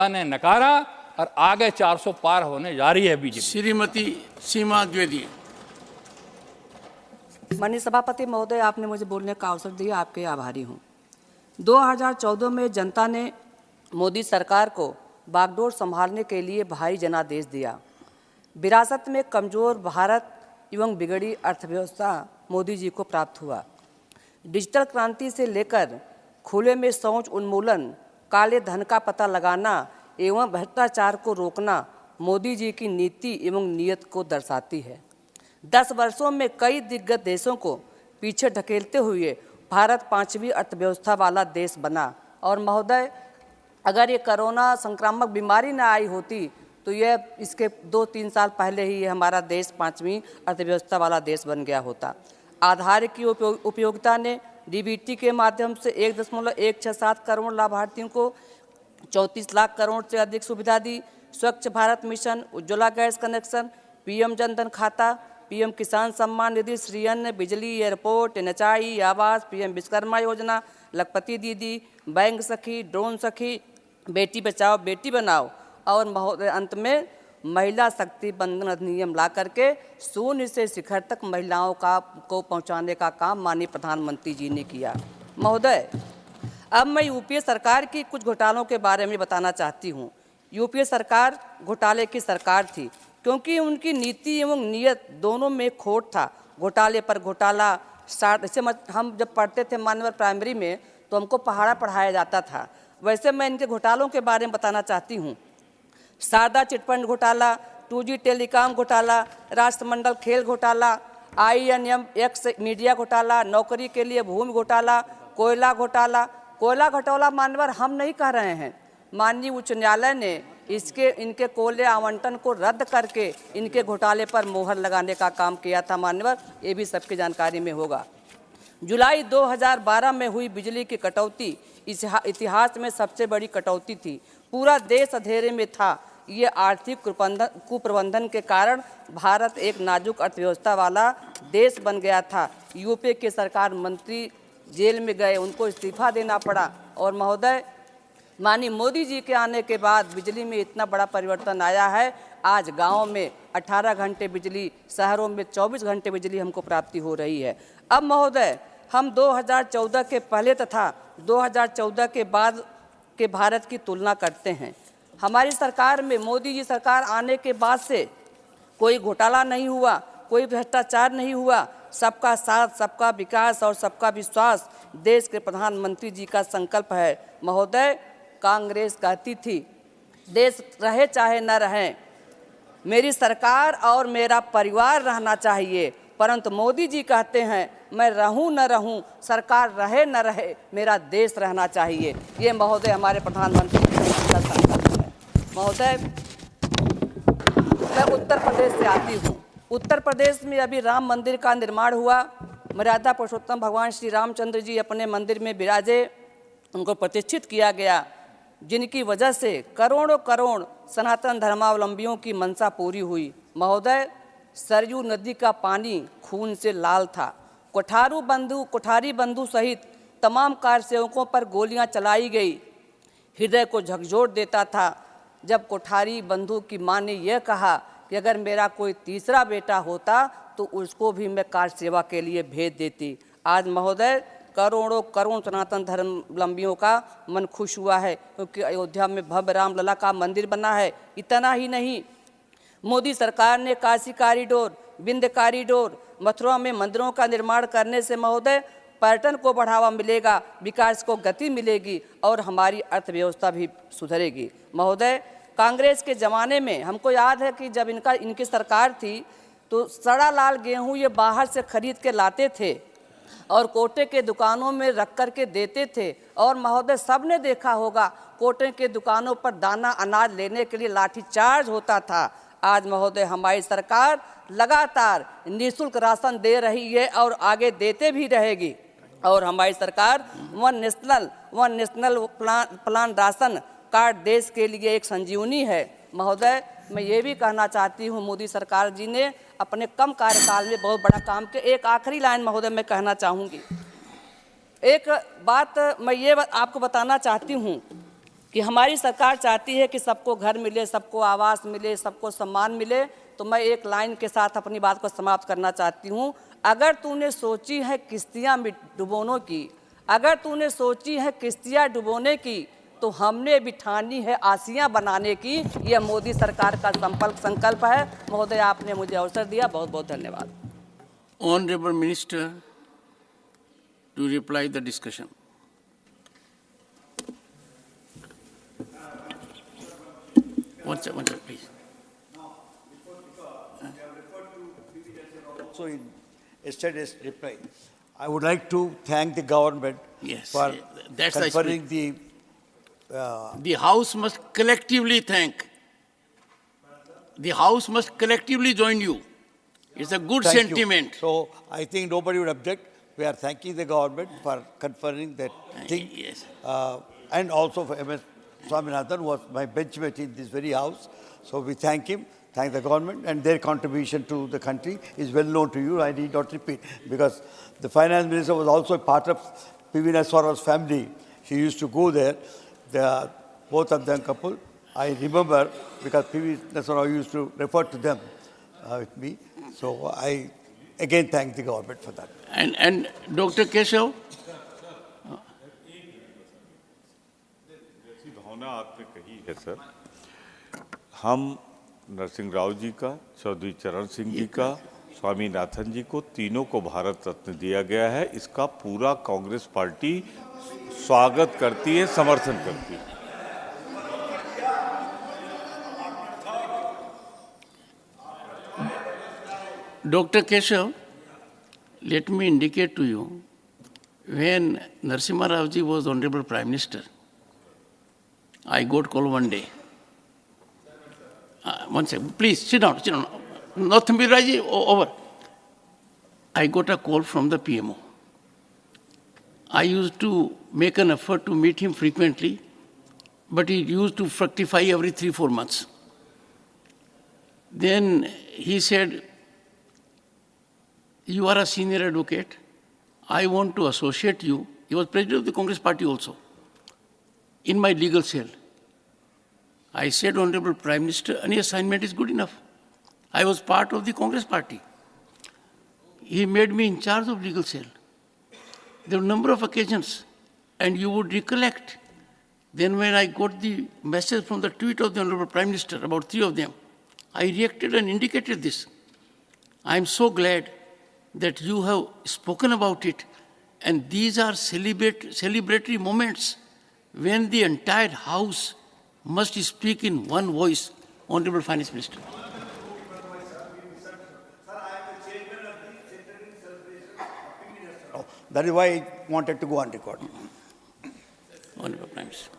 ने नकारा और आगे 400 पार होने जा रही है बीजेपी। श्रीमती सीमा द्विवेदी। माननीय सभापति महोदय, आपने मुझे बोलने का अवसर दिया, आपके आभारी हूँ। 2014 में जनता ने मोदी सरकार को बागडोर संभालने के लिए भारी जनादेश दिया। विरासत में कमजोर भारत एवं बिगड़ी अर्थव्यवस्था मोदी जी को प्राप्त हुआ। डिजिटल क्रांति से लेकर खुले में शौच उन्मूलन, काले धन का पता लगाना एवं भ्रष्टाचार को रोकना मोदी जी की नीति एवं नीयत को दर्शाती है। 10 वर्षों में कई दिग्गज देशों को पीछे ढकेलते हुए भारत 5वीं अर्थव्यवस्था वाला देश बना। और महोदय, अगर ये कोरोना संक्रामक बीमारी न आई होती तो यह इसके 2-3 साल पहले ही हमारा देश 5वीं अर्थव्यवस्था वाला देश बन गया होता। आधार की उपयोगिता ने डीबीटी के माध्यम से 1.167 करोड़ लाभार्थियों को 34 लाख करोड़ से अधिक सुविधा दी। स्वच्छ Bharat mission, Ujjwala gas connection, PM Jan Dhan खाता, पीएम किसान सम्मान निधि, श्री अन्न, बिजली, एयरपोर्ट, एनएचआई, आवास, पीएम विश्वकर्मा योजना, लखपति दीदी, बैंक सखी, ड्रोन सखी, बेटी बचाओ बेटी बनाओ और महोदय अंत में महिला शक्ति बंधन अधिनियम ला करके शून्य से शिखर तक महिलाओं को पहुंचाने का काम माननीय प्रधानमंत्री जी ने किया। महोदय, अब मैं यूपीए सरकार की कुछ घोटालों के बारे में बताना चाहती हूँ। यूपीए सरकार घोटाले की सरकार थी क्योंकि उनकी नीति एवं नीयत दोनों में खोट था। घोटाले पर घोटाला जैसे हम जब पढ़ते थे मान्यवर प्राइमरी में तो हमको पहाड़ा पढ़ाया जाता था, वैसे मैं इनके घोटालों के बारे में बताना चाहती हूँ। शारदा चिटफंड घोटाला, 2G टेलीकॉम घोटाला, राष्ट्रमंडल खेल घोटाला, INM-X मीडिया घोटाला, नौकरी के लिए भूमि घोटाला, कोयला घोटाला। कोयला घोटाला मान्यवर हम नहीं कह रहे हैं, माननीय उच्च न्यायालय ने इनके कोयले आवंटन को रद्द करके इनके घोटाले पर मोहर लगाने का काम किया था मान्यवर, ये भी सबकी जानकारी में होगा। जुलाई 2012 में हुई बिजली की कटौती इतिहास में सबसे बड़ी कटौती थी। पूरा देश अंधेरे में था। ये आर्थिक कुप्रबंधन के कारण भारत एक नाजुक अर्थव्यवस्था वाला देश बन गया था। यूपीए के सरकार मंत्री जेल में गए, उनको इस्तीफा देना पड़ा। और महोदय, माननीय मोदी जी के आने के बाद बिजली में इतना बड़ा परिवर्तन आया है। आज गाँव में 18 घंटे बिजली, शहरों में 24 घंटे बिजली हमको प्राप्ति हो रही है। अब महोदय, हम 2014 के पहले तथा 2014 के बाद के भारत की तुलना करते हैं। हमारी सरकार में, मोदी जी सरकार आने के बाद से कोई घोटाला नहीं हुआ, कोई भ्रष्टाचार नहीं हुआ। सबका साथ, सबका विकास और सबका विश्वास देश के प्रधानमंत्री जी का संकल्प है। महोदय, कांग्रेस कहती थी देश रहे चाहे न रहे, मेरी सरकार और मेरा परिवार रहना चाहिए, परंतु मोदी जी कहते हैं मैं रहूं न रहूं, सरकार रहे न रहे, मेरा देश रहना चाहिए। ये महोदय हमारे प्रधानमंत्री का संकल्प है। महोदय, मैं उत्तर प्रदेश से आती हूँ। उत्तर प्रदेश में अभी राम मंदिर का निर्माण हुआ। मर्यादा पुरुषोत्तम भगवान श्री रामचंद्र जी अपने मंदिर में विराजे, उनको प्रतिष्ठित किया गया, जिनकी वजह से करोड़ों करोड़ सनातन धर्मावलंबियों की मनसा पूरी हुई। महोदय, सरयू नदी का पानी खून से लाल था। कोठारी बंधु सहित तमाम कारसेवकों पर गोलियां चलाई गई। हृदय को झकझोर देता था जब कोठारी बंधु की मां ने यह कहा कि अगर मेरा कोई तीसरा बेटा होता तो उसको भी मैं कार सेवा के लिए भेज देती। आज महोदय, करोड़ों करोड़ सनातन धर्मावलंबियों का मन खुश हुआ है क्योंकि अयोध्या में भव्य रामलला का मंदिर बना है। इतना ही नहीं, मोदी सरकार ने काशी कॉरिडोर, विंध्य कॉरिडोर, मथुरा में मंदिरों का निर्माण करने से महोदय पर्यटन को बढ़ावा मिलेगा, विकास को गति मिलेगी और हमारी अर्थव्यवस्था भी सुधरेगी। महोदय, कांग्रेस के ज़माने में हमको याद है कि जब इनकी सरकार थी तो सड़ा लाल गेहूँ ये बाहर से खरीद के लाते थे और कोटे के दुकानों में रख कर के देते थे। और महोदय, सबने देखा होगा कोटे के दुकानों पर दाना अनाज लेने के लिए लाठीचार्ज होता था। आज महोदय, हमारी सरकार लगातार निःशुल्क राशन दे रही है और आगे देते भी रहेगी। और हमारी सरकार one national plan ration card देश के लिए एक संजीवनी है। महोदय, मैं ये भी कहना चाहती हूँ, मोदी सरकार जी ने अपने कम कार्यकाल में बहुत बड़ा काम किया। एक आखिरी लाइन महोदय मैं कहना चाहूँगी। एक बात मैं ये आपको बताना चाहती हूँ कि हमारी सरकार चाहती है कि सबको घर मिले, सबको आवास मिले, सबको सम्मान मिले। तो मैं एक लाइन के साथ अपनी बात को समाप्त करना चाहती हूँ। अगर तूने सोची है किश्तियाँ डुबोने की, अगर तूने सोची है किश्तियाँ डुबोने की, तो हमने भी ठानी है आसियाँ बनाने की। यह मोदी सरकार का संकल्प है। महोदय, आपने मुझे अवसर दिया, बहुत बहुत धन्यवाद। Honorable Minister to reply the discussion. One second, please. So in yesterday's reply, I would like to thank the government Yes, for that's the conferring The House must collectively thank. The House must collectively join you. It's a good thank sentiment. you. So I think nobody would object. We are thanking the government for conferring that thing. Yes. And also for MS Swaminathan, who was my benchmate in this very house. So we thank him, thank the government, and their contribution to the country is well known to you. I need not repeat, because the finance minister was also a part of P.V. Narasimha's family. She used to go there. Both of them couple. I remember because P.V. Narasimha used to refer to them with me. So I again thank the government for that. And Dr. Keshav? जैसी भावना आपने कही है sir, हम नरसिंह राव जी का, चौधरी चरण सिंह जी का, स्वामीनाथन जी को, तीनों को भारत रत्न दिया गया है। इसका पूरा कांग्रेस पार्टी स्वागत करती है, समर्थन करती है। Dr. Keshav, let me indicate to you, when Narasimha Rao ji was Honorable Prime Minister, I got call one day. One second, please sit down, sit down. Nothing be Raji, over. I got a call from the PMO. I used to make an effort to meet him frequently, but he used to fructify every 3-4 months. Then he said, you are a senior advocate. I want to associate you. He was president of the Congress party also, in my legal cell. I said, Honorable Prime Minister, any assignment is good enough. I was part of the Congress party. He made me in charge of legal cell. There were a number of occasions, and you would recollect. Then when I got the message from the tweet of the Honorable Prime Minister, about 3 of them, I reacted and indicated this. I am so glad that you have spoken about it, and these are celebratory moments when the entire House must speak in one voice. Honorable Finance Minister. That is why I wanted to go on record. Honorable Prime Minister.